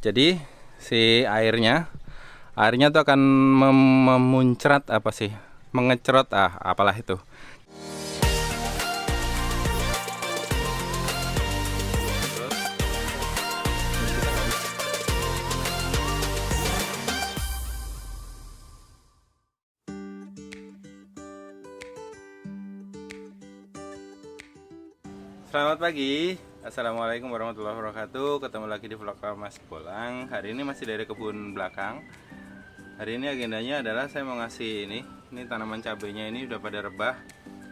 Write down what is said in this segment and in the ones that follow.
Jadi si airnya tuh akan memuncrat apa sih? Mengecrot apalah itu. Selamat pagi, assalamualaikum warahmatullahi wabarakatuh. Ketemu lagi di vlog Mas Bolang. Hari ini masih dari kebun belakang. Hari ini agendanya adalah saya mau ngasih ini tanaman cabenya ini udah pada rebah,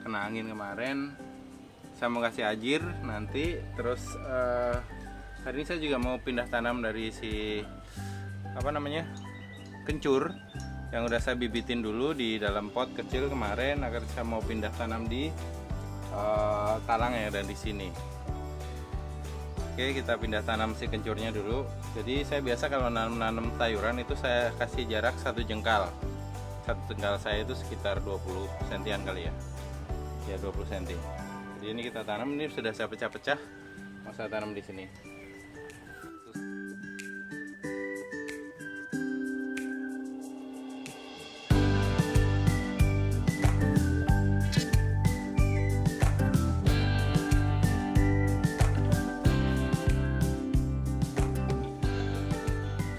kena angin kemarin. Saya mau kasih ajir nanti. Terus hari ini saya juga mau pindah tanam dari si kencur yang udah saya bibitin dulu di dalam pot kecil kemarin, agar saya mau pindah tanam di talang yang ada di sini. Oke, kita pindah tanam si kencurnya dulu. Jadi saya biasa kalau nanam sayuran itu saya kasih jarak 1 jengkal. Satu jengkal saya itu sekitar 20 sentian kali ya. Ya 20 cm. Jadi ini kita tanam, ini sudah saya pecah-pecah. Mau saya tanam di sini.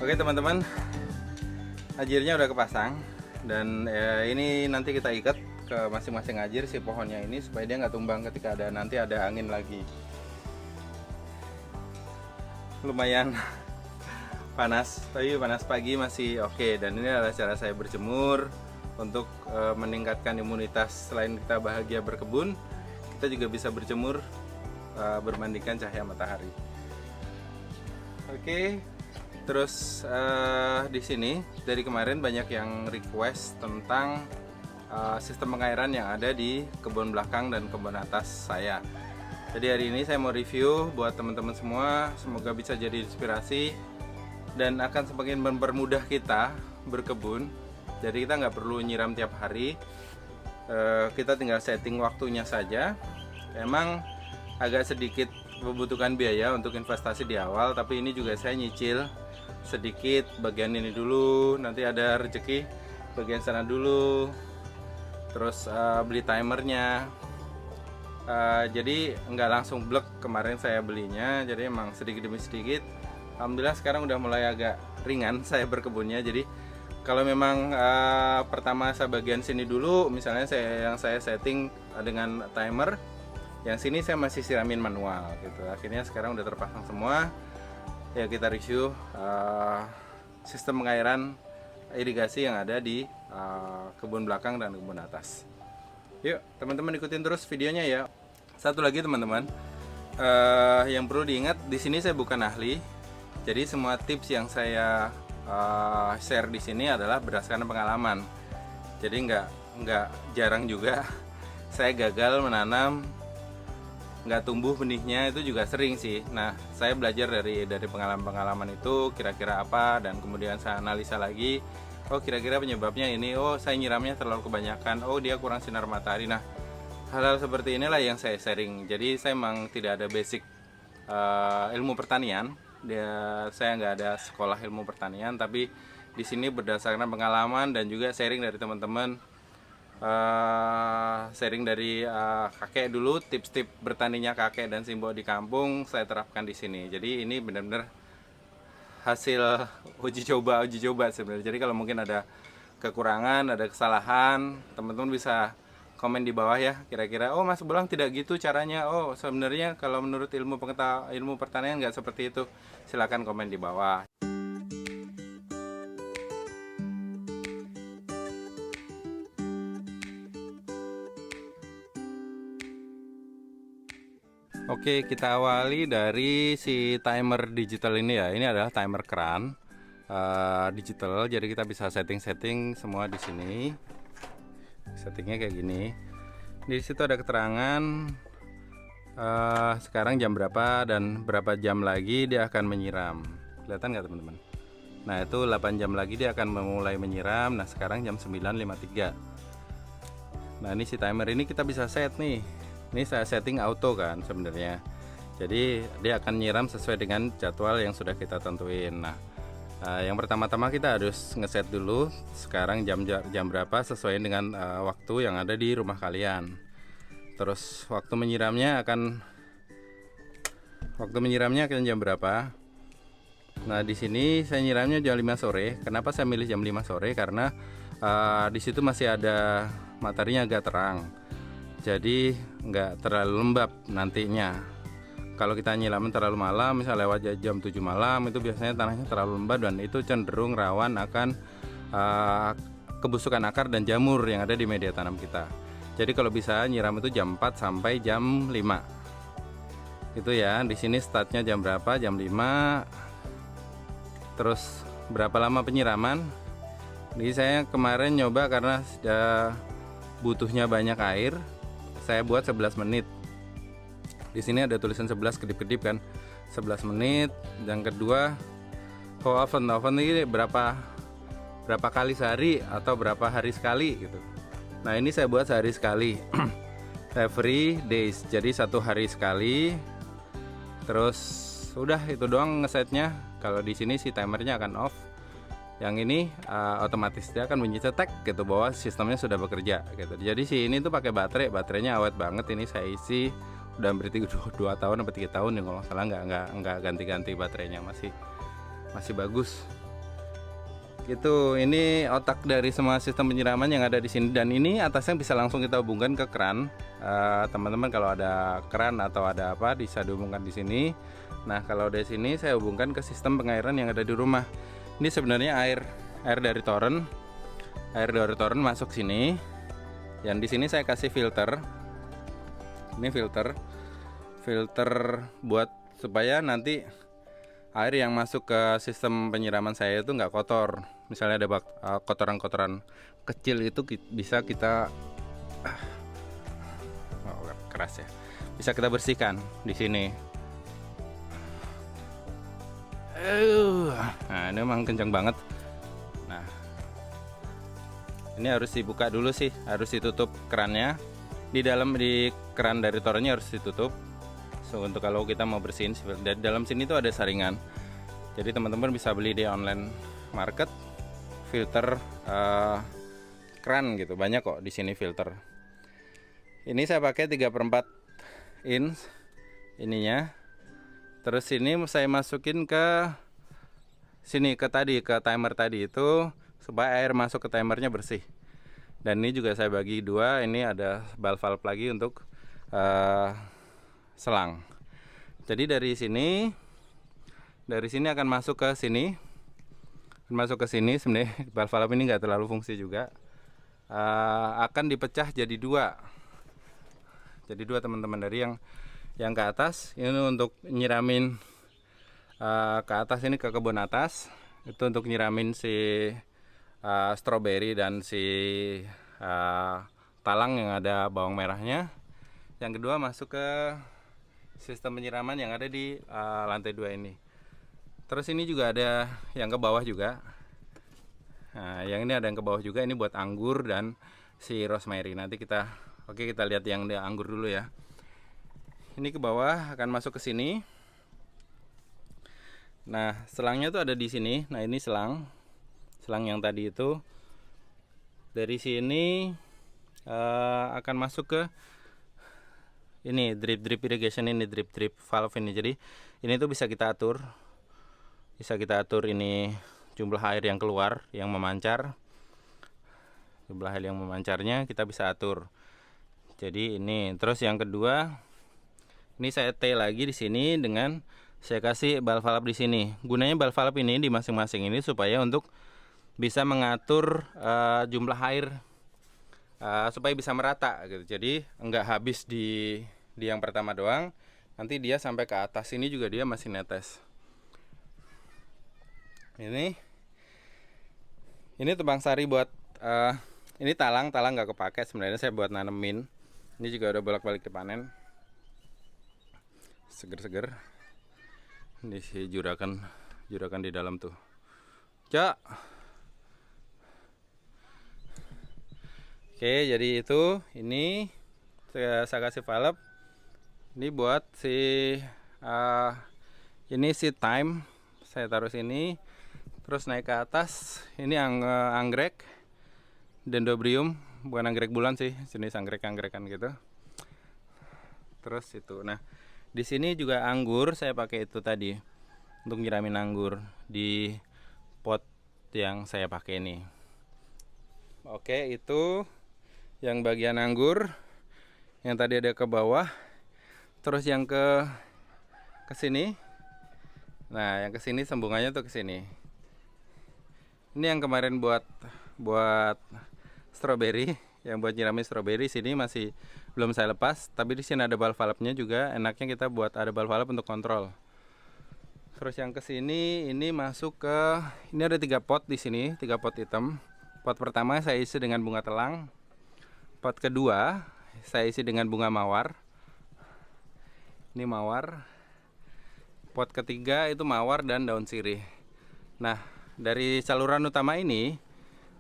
Oke teman-teman, ajirnya udah kepasang dan ini nanti kita ikat ke masing-masing ajir si pohonnya ini supaya dia nggak tumbang ketika nanti ada angin lagi. Lumayan panas, tapi panas pagi masih oke. Dan ini adalah cara saya berjemur untuk meningkatkan imunitas. Selain kita bahagia berkebun, kita juga bisa berjemur berbandingkan cahaya matahari. Oke. Terus di sini dari kemarin banyak yang request tentang sistem pengairan yang ada di kebun belakang dan kebun atas saya. Jadi hari ini saya mau review buat teman-teman semua, semoga bisa jadi inspirasi dan akan semakin mempermudah kita berkebun. Jadi kita nggak perlu nyiram tiap hari, kita tinggal setting waktunya saja. Emang agak sedikit membutuhkan biaya untuk investasi di awal, tapi ini juga saya nyicil sedikit bagian ini dulu, nanti ada rezeki bagian sana dulu, terus beli timernya. Jadi nggak langsung blek kemarin saya belinya, jadi emang sedikit demi sedikit. Alhamdulillah sekarang udah mulai agak ringan saya berkebunnya. Jadi kalau memang pertama saya bagian sini dulu, misalnya yang saya setting dengan timer, yang sini saya masih siramin manual gitu. Akhirnya sekarang udah terpasang semua. Ya kita review sistem pengairan irigasi yang ada di kebun belakang dan kebun atas. Yuk teman-teman ikutin terus videonya ya. Satu lagi teman-teman, yang perlu diingat, di sini saya bukan ahli. Jadi semua tips yang saya share di sini adalah berdasarkan pengalaman. Jadi nggak jarang juga saya gagal menanam, nggak tumbuh benihnya, itu juga sering sih. Nah saya belajar dari pengalaman itu kira-kira apa, dan kemudian saya analisa lagi, oh kira-kira penyebabnya ini, oh saya nyiramnya terlalu kebanyakan, oh dia kurang sinar matahari. Nah hal-hal seperti inilah yang saya sharing. Jadi saya memang tidak ada basic ilmu pertanian, saya nggak ada sekolah ilmu pertanian, tapi di sini berdasarkan pengalaman dan juga sharing dari teman-teman. Sharing dari kakek dulu, tips-tips bertaninya kakek dan Simbo di kampung saya terapkan di sini. Jadi ini benar-benar hasil uji coba sebenarnya. Jadi kalau mungkin ada kekurangan, ada kesalahan, teman-teman bisa komen di bawah ya. Kira-kira oh Mas Bolang tidak gitu caranya, oh sebenarnya kalau menurut ilmu pertanian nggak seperti itu, silakan komen di bawah. Oke, kita awali dari si timer digital ini ya. Ini adalah timer keran digital. Jadi kita bisa setting semua di sini. Settingnya kayak gini. Di situ ada keterangan sekarang jam berapa dan berapa jam lagi dia akan menyiram. Kelihatan nggak teman-teman? Nah itu 8 jam lagi dia akan memulai menyiram. Nah sekarang jam 9.53. Nah ini si timer ini kita bisa set nih. Ini saya setting auto kan sebenarnya. Jadi dia akan nyiram sesuai dengan jadwal yang sudah kita tentuin. Nah, yang pertama-tama kita harus ngeset dulu sekarang jam berapa sesuai dengan waktu yang ada di rumah kalian. Terus waktu menyiramnya akan jam berapa? Nah, di sini saya nyiramnya jam 5 sore. Kenapa saya milih jam 5 sore? Karena di situ masih ada materinya agak terang. Jadi nggak terlalu lembab nantinya. Kalau kita nyiramin terlalu malam, misalnya lewat jam 7 malam, itu biasanya tanahnya terlalu lembab dan itu cenderung rawan akan kebusukan akar dan jamur yang ada di media tanam kita. Jadi kalau bisa nyiram itu jam 4 sampai jam 5. Itu ya, di sini startnya jam berapa? Jam 5. Terus berapa lama penyiraman? Jadi saya kemarin nyoba karena sudah butuhnya banyak air, saya buat 11 menit. Di sini ada tulisan 11 kedip-kedip kan, 11 menit. Yang kedua, how often ini berapa kali sehari atau berapa hari sekali gitu. Nah, ini saya buat sehari sekali. Every days, jadi 1 hari sekali. Terus udah itu doang ngesetnya. Kalau di sini si timernya akan off. Yang ini otomatis dia akan bunyi cetek gitu bahwa sistemnya sudah bekerja gitu. Jadi si ini tuh pakai baterainya awet banget. Ini saya isi udah hampir 2 tahun atau 3 tahun ya kalau nggak salah, nggak ganti-ganti baterainya, masih bagus. Gitu. Ini otak dari semua sistem penyiraman yang ada di sini, dan ini atasnya bisa langsung kita hubungkan ke keran. Teman-teman kalau ada keran atau ada apa bisa dihubungkan di sini. Nah, kalau dari sini saya hubungkan ke sistem pengairan yang ada di rumah. Ini sebenarnya air dari toren. Air dari toren masuk sini. Yang di sini saya kasih filter. Ini filter buat supaya nanti air yang masuk ke sistem penyiraman saya itu nggak kotor. Misalnya ada kotoran-kotoran kecil itu bisa kita keras ya. Bisa kita bersihkan di sini. Nah, ini memang kencang banget. Nah, ini harus dibuka dulu sih, harus ditutup kerannya. Di keran dari torennya harus ditutup. So, untuk kalau kita mau bersihin, di dalam sini tuh ada saringan. Jadi teman-teman bisa beli di online market filter keran gitu. Banyak kok di sini filter. Ini saya pakai 3/4 inch ininya. Terus ini saya masukin ke sini ke timer tadi itu supaya air masuk ke timernya bersih. Dan ini juga saya bagi 2. Ini ada valve lagi untuk selang. Jadi dari sini akan masuk ke sini. Sebenarnya valve ini nggak terlalu fungsi juga. Akan dipecah jadi 2. Jadi 2 teman-teman, dari yang ke atas ini untuk nyiramin ke atas, ini ke kebun atas itu untuk nyiramin si stroberi dan si talang yang ada bawang merahnya. Yang kedua masuk ke sistem penyiraman yang ada di lantai 2 ini. Terus ini juga ada yang ke bawah juga. Nah, yang ini ada yang ke bawah juga, ini buat anggur dan si rosemary. Nanti kita lihat yang di anggur dulu ya. Ini ke bawah akan masuk ke sini. Nah, selangnya tuh ada di sini. Nah, ini selang yang tadi itu. Dari sini akan masuk ke ini drip irrigation, ini drip valve ini. Jadi ini tuh bisa kita atur. Ini jumlah air yang keluar, yang memancar. Jumlah air yang memancarnya kita bisa atur. Jadi ini. Terus yang kedua, ini saya T lagi di sini dengan saya kasih valve di sini. Gunanya valve ini di masing-masing ini supaya untuk bisa mengatur jumlah air supaya bisa merata gitu. Jadi enggak habis di yang pertama doang, nanti dia sampai ke atas ini juga dia masih netes. Ini tebang sari buat ini talang nggak kepake sebenarnya, saya buat nanemin. Ini juga udah bolak-balik dipanen. Seger-seger. Ini si juragan di dalam tuh. Cak. Oke, jadi itu ini saya kasih valve. Ini buat si Ini seed thyme, saya taruh sini. Terus naik ke atas, ini anggrek Dendrobium, bukan anggrek bulan sih, jenis anggrek-anggrekan gitu. Terus itu, nah di sini juga anggur, saya pakai itu tadi untuk nyiramin anggur di pot yang saya pakai ini. Oke, itu yang bagian anggur, yang tadi ada ke bawah. Terus yang ke sini, nah yang ke sini sambungannya tuh ke sini. Ini yang kemarin buat strawberry, yang buat nyiramin strawberry, sini masih belum saya lepas, tapi di sini ada valve-valve-nya juga. Enaknya kita buat ada valve-valve untuk kontrol. Terus yang ke sini ini masuk ke, ini ada 3 pot di sini, 3 pot hitam. Pot pertama saya isi dengan bunga telang. Pot kedua saya isi dengan bunga mawar. Ini mawar. Pot ketiga itu mawar dan daun sirih. Nah, dari saluran utama ini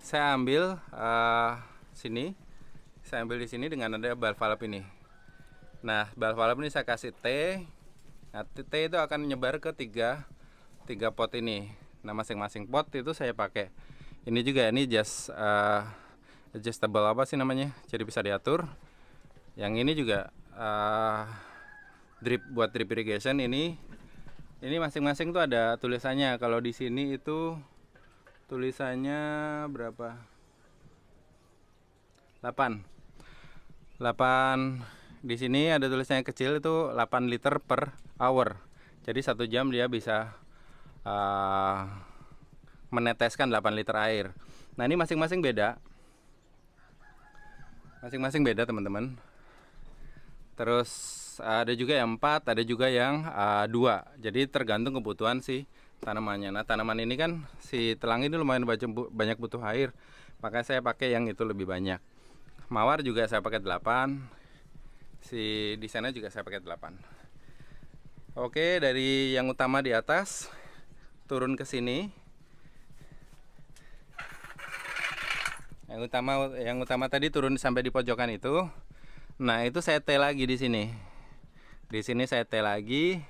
saya ambil sini, saya ambil di sini dengan ada valve-valve ini. Nah, valve-valve ini saya kasih T. Nah, T itu akan menyebar ke tiga pot ini. Nah, masing-masing pot itu saya pakai. Ini juga, ini just adjustable apa sih namanya? Jadi bisa diatur. Yang ini juga buat drip irrigation ini. Ini masing-masing tuh ada tulisannya. Kalau di sini itu tulisannya berapa? 8. Di sini ada tulisannya kecil, itu 8 liter per hour. Jadi 1 jam dia bisa meneteskan 8 liter air. Nah, ini masing-masing beda. Masing-masing beda, teman-teman. Terus ada juga yang 4, ada juga yang 2. Jadi tergantung kebutuhan si tanamannya. Nah, tanaman ini kan si telang ini lumayan banyak butuh air, maka saya pakai yang itu lebih banyak. Mawar juga saya pakai 8. Si di sana juga saya pakai 8. Oke, dari yang utama di atas turun ke sini. Yang utama tadi turun sampai di pojokan itu. Nah, itu saya T lagi di sini. Di sini saya T lagi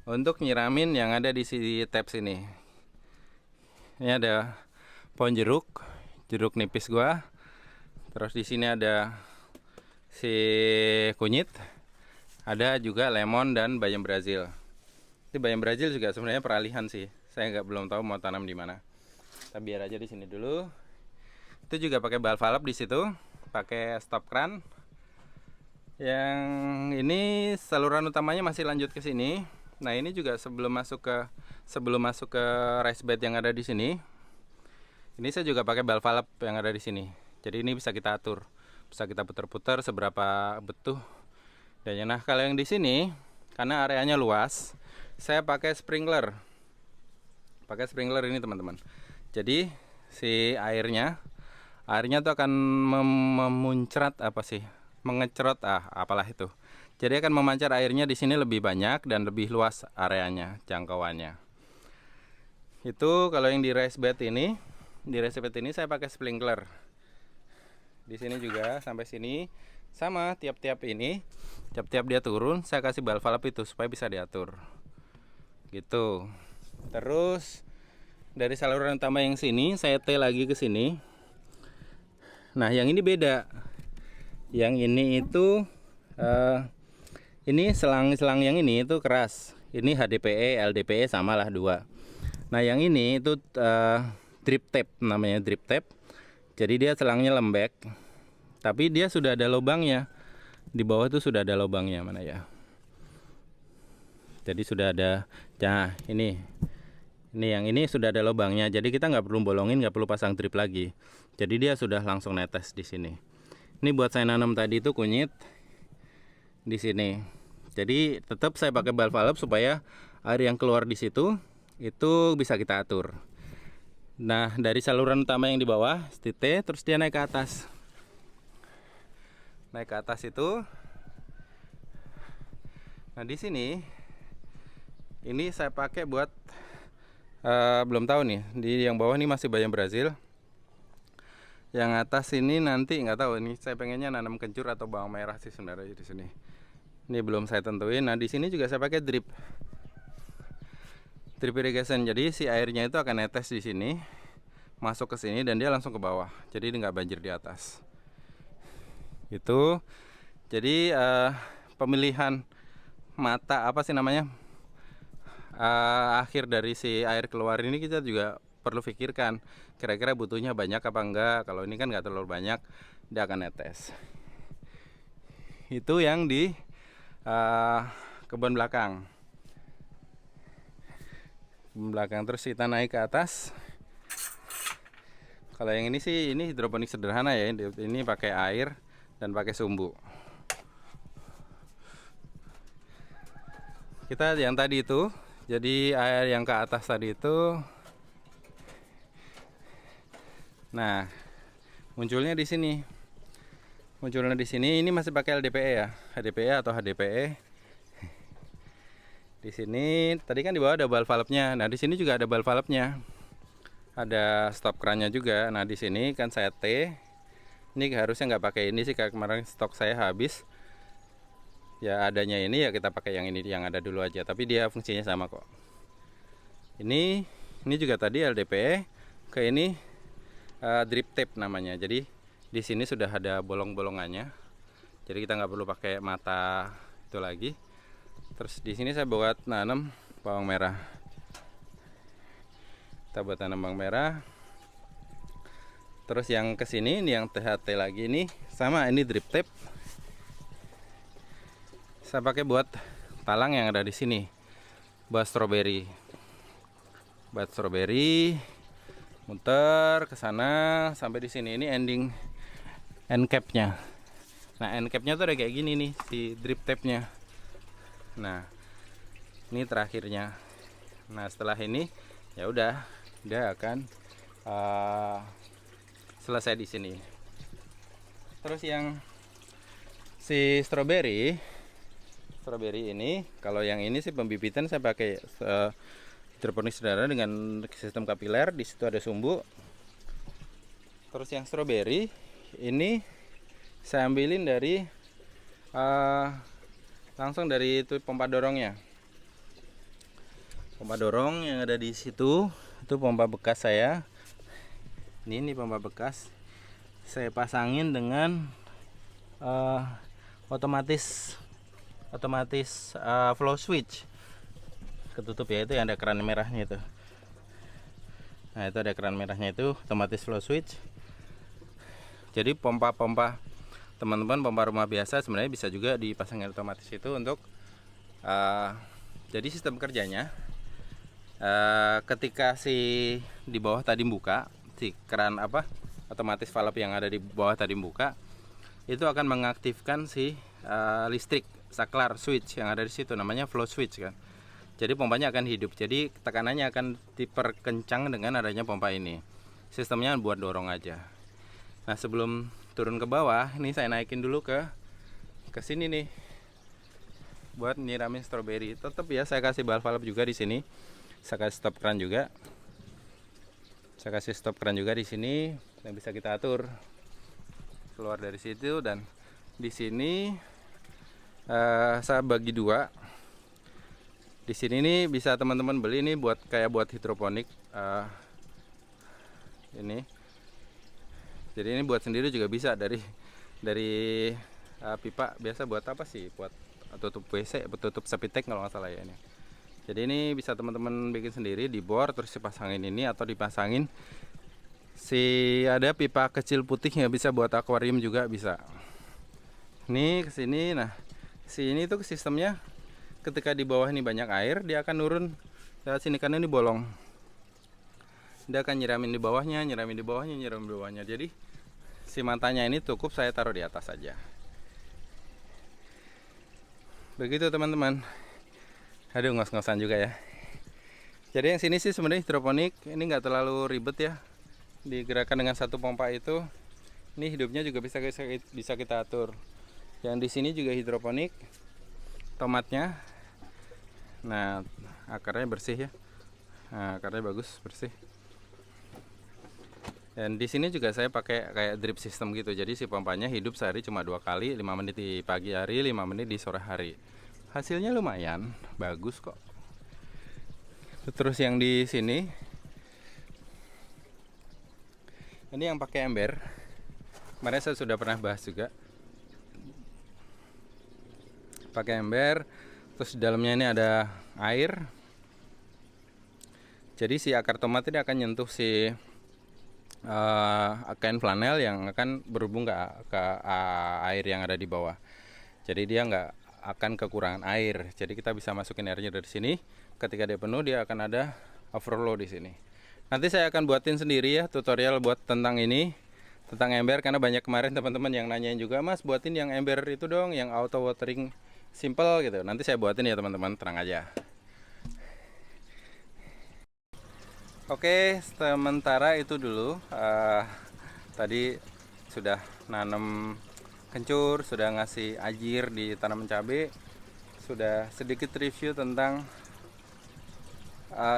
untuk nyiramin yang ada di sini tap sini. Ini ada pohon jeruk nipis gua. Terus di sini ada si kunyit. Ada juga lemon dan bayam Brazil. Ini bayam Brazil juga sebenarnya peralihan sih. Saya belum tahu mau tanam di mana. Kita biar aja di sini dulu. Itu juga pakai valve di situ, pakai stop kran. Yang ini saluran utamanya masih lanjut ke sini. Nah, ini juga sebelum masuk ke raised bed yang ada di sini. Ini saya juga pakai valve yang ada di sini. Jadi ini bisa kita atur, bisa kita putar-putar seberapa butuh. Dan nah, kalau yang di sini karena areanya luas, saya pakai sprinkler. Pakai sprinkler ini, teman-teman. Jadi si airnya tuh akan memuncrat mengecrot apalah itu. Jadi akan memancar airnya di sini lebih banyak dan lebih luas areanya, jangkauannya. Itu kalau yang di raised bed ini, saya pakai sprinkler. Di sini juga sampai sini sama, tiap-tiap dia turun saya kasih valve itu supaya bisa diatur. Gitu. Terus dari saluran utama yang sini saya T lagi ke sini. Nah, yang ini beda. Yang ini itu ini selang yang ini itu keras. Ini HDPE, LDPE sama lah 2. Nah, yang ini itu drip tape, namanya drip tape. Jadi dia selangnya lembek, tapi dia sudah ada lubangnya. Di bawah itu sudah ada lubangnya, mana ya? Jadi sudah ada. Nah, ini yang ini sudah ada lubangnya. Jadi kita nggak perlu bolongin, nggak perlu pasang drip lagi. Jadi dia sudah langsung netes di sini. Ini buat saya nanam tadi itu kunyit di sini. Jadi tetap saya pakai valve supaya air yang keluar di situ itu bisa kita atur. Nah, dari saluran utama yang di bawah, T, terus dia naik ke atas. Naik ke atas itu. Nah, di sini ini saya pakai buat belum tahu nih. Di yang bawah ini masih bayam Brazil. Yang atas ini nanti nggak tahu. Ini saya pengennya nanam kencur atau bawang merah sih sebenarnya di sini. Ini belum saya tentuin. Nah, di sini juga saya pakai drip irrigation. Jadi si airnya itu akan netes di sini, masuk ke sini dan dia langsung ke bawah. Jadi nggak banjir di atas. Itu. Jadi pemilihan mata apa sih namanya? Akhir dari si air keluar ini kita juga perlu pikirkan. Kira-kira butuhnya banyak apa enggak. Kalau ini kan nggak terlalu banyak, dia akan netes. Itu yang di kebun belakang. Terus kita naik ke atas. Kalau yang ini sih, ini hidroponik sederhana ya. Ini pakai air dan pakai sumbu. Kita yang tadi itu, jadi air yang ke atas tadi itu, nah munculnya di sini. Ini masih pakai LDPE ya, HDPE atau HDPE. Di sini tadi kan di bawah ada ball valve-nya. Nah, di sini juga ada ball valve-nya. Ada stop kerannya juga. Nah, di sini kan saya T. Ini harusnya nggak pakai ini sih, kayak kemarin stok saya habis. Ya adanya ini ya kita pakai yang ini yang ada dulu aja. Tapi dia fungsinya sama kok. Ini juga tadi LDPE. Ke ini drip tape namanya. Jadi di sini sudah ada bolong-bolongannya. Jadi kita nggak perlu pakai mata itu lagi. Terus di sini saya buat nanam bawang merah. Kita buat tanam bawang merah. Terus yang ke sini ini yang THT lagi ini sama, ini drip tape. Saya pakai buat talang yang ada di sini. Buat strawberry. Muter ke sana sampai di sini. Ini end cap-nya. Nah, end cap-nya tuh ada kayak gini nih si drip tape-nya. Nah, ini terakhirnya. Nah, setelah ini ya udah, dia akan selesai di sini. Terus yang si strawberry ini, kalau yang ini sih pembibitan saya pakai hidroponik sederhana dengan sistem kapiler. Di situ ada sumbu. Terus yang strawberry ini saya ambilin dari langsung dari itu pompa dorongnya. Pompa dorong yang ada di situ itu pompa bekas saya. Ini pompa bekas. Saya pasangin dengan otomatis flow switch. Ketutup ya, itu yang ada keran merahnya itu. Nah, itu ada keran merahnya itu otomatis flow switch. Jadi pompa teman-teman, pompa rumah biasa sebenarnya bisa juga dipasangin otomatis itu untuk jadi sistem kerjanya ketika si di bawah tadi buka, si keran otomatis valve yang ada di bawah tadi buka, itu akan mengaktifkan si listrik saklar switch yang ada di situ, namanya flow switch kan. Jadi pompanya akan hidup, jadi tekanannya akan diperkencang dengan adanya pompa ini. Sistemnya buat dorong aja. Nah, sebelum turun ke bawah, ini saya naikin dulu ke sini nih, buat nyiramin strawberry. Tetap ya, saya kasih valve juga di sini. Saya kasih stop keran juga. Di sini yang bisa kita atur keluar dari situ. Dan di sini saya bagi dua. Di sini nih bisa teman-teman beli ini buat hidroponik ini. Jadi ini buat sendiri juga bisa dari pipa biasa. Buat apa sih? Buat tutup WC, tutup septic kalau nggak salah ya ini. Jadi ini bisa teman-teman bikin sendiri, di bor terus dipasangin ini, atau dipasangin ada pipa kecil putih yang bisa buat akuarium juga bisa. Ini ke sini. Nah, sini tuh sistemnya ketika di bawah ini banyak air, dia akan nurun lewat sini karena ini bolong. Dia akan nyiramin di bawahnya. Jadi si matanya ini cukup saya taruh di atas saja. Begitu teman-teman. Aduh, ngos-ngosan juga ya. Jadi yang sini sih sebenarnya hidroponik, ini nggak terlalu ribet ya. Digerakkan dengan satu pompa itu. Ini hidupnya juga bisa kita atur. Yang di sini juga hidroponik, tomatnya. Nah, akarnya bersih ya. Nah, akarnya bagus, bersih. Dan di sini juga saya pakai kayak drip system gitu. Jadi si pompanya hidup sehari cuma 2 kali, 5 menit di pagi hari, 5 menit di sore hari. Hasilnya lumayan, bagus kok. Terus yang di sini, ini yang pakai ember. Kemarin saya sudah pernah bahas juga. Pakai ember, terus di dalamnya ini ada air. Jadi si akar tomat ini akan nyentuh si kain flanel yang akan berhubung ke air yang ada di bawah. Jadi dia nggak akan kekurangan air. Jadi kita bisa masukin airnya dari sini. Ketika dia penuh, dia akan ada overflow di sini. Nanti saya akan buatin sendiri ya tutorial buat tentang ini, tentang ember, karena banyak kemarin teman-teman yang nanyain juga, Mas buatin yang ember itu dong, yang auto watering simple gitu. Nanti saya buatin ya teman-teman, tenang aja. Oke, sementara itu dulu. Tadi sudah nanam kencur, sudah ngasih ajir di tanaman cabai, sudah sedikit review tentang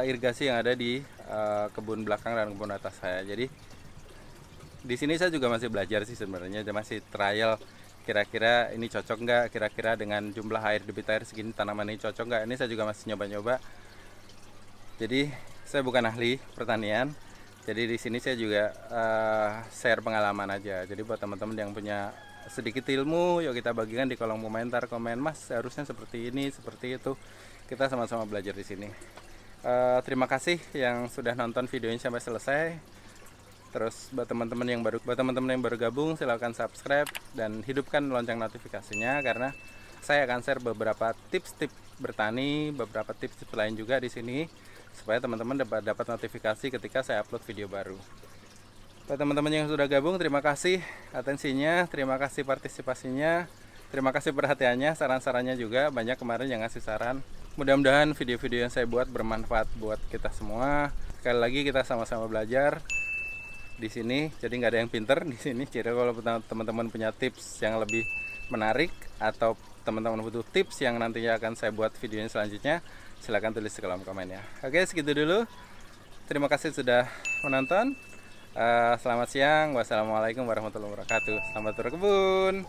irigasi yang ada di kebun belakang dan kebun atas saya. Jadi di sini saya juga masih belajar sih sebenarnya, masih trial. Kira-kira ini cocok nggak? Kira-kira dengan jumlah air, debit air segini tanaman ini cocok nggak? Ini saya juga masih nyoba-nyoba. Jadi saya bukan ahli pertanian, jadi di sini saya juga share pengalaman aja. Jadi buat teman-teman yang punya sedikit ilmu, yuk kita bagikan di kolom komentar. Komen, Mas harusnya seperti ini, seperti itu. Kita sama-sama belajar di sini. Terima kasih yang sudah nonton videonya sampai selesai. Terus buat teman-teman yang baru gabung, silahkan subscribe dan hidupkan lonceng notifikasinya, karena saya akan share beberapa tips-tips bertani, beberapa tips-tips lain juga di sini, supaya teman-teman dapat notifikasi ketika saya upload video baru. Buat teman-teman yang sudah gabung, terima kasih atensinya, terima kasih partisipasinya, terima kasih perhatiannya, saran-sarannya juga banyak kemarin yang ngasih saran. Mudah-mudahan video-video yang saya buat bermanfaat buat kita semua. Sekali lagi kita sama-sama belajar di sini, jadi nggak ada yang pinter di sini. Jadi kalau teman-teman punya tips yang lebih menarik atau teman-teman butuh tips yang nantinya akan saya buat videonya selanjutnya, silahkan tulis di kolom komen ya. Oke, segitu dulu. Terima kasih sudah menonton. Selamat siang. Wassalamualaikum warahmatullahi wabarakatuh. Selamat berkebun.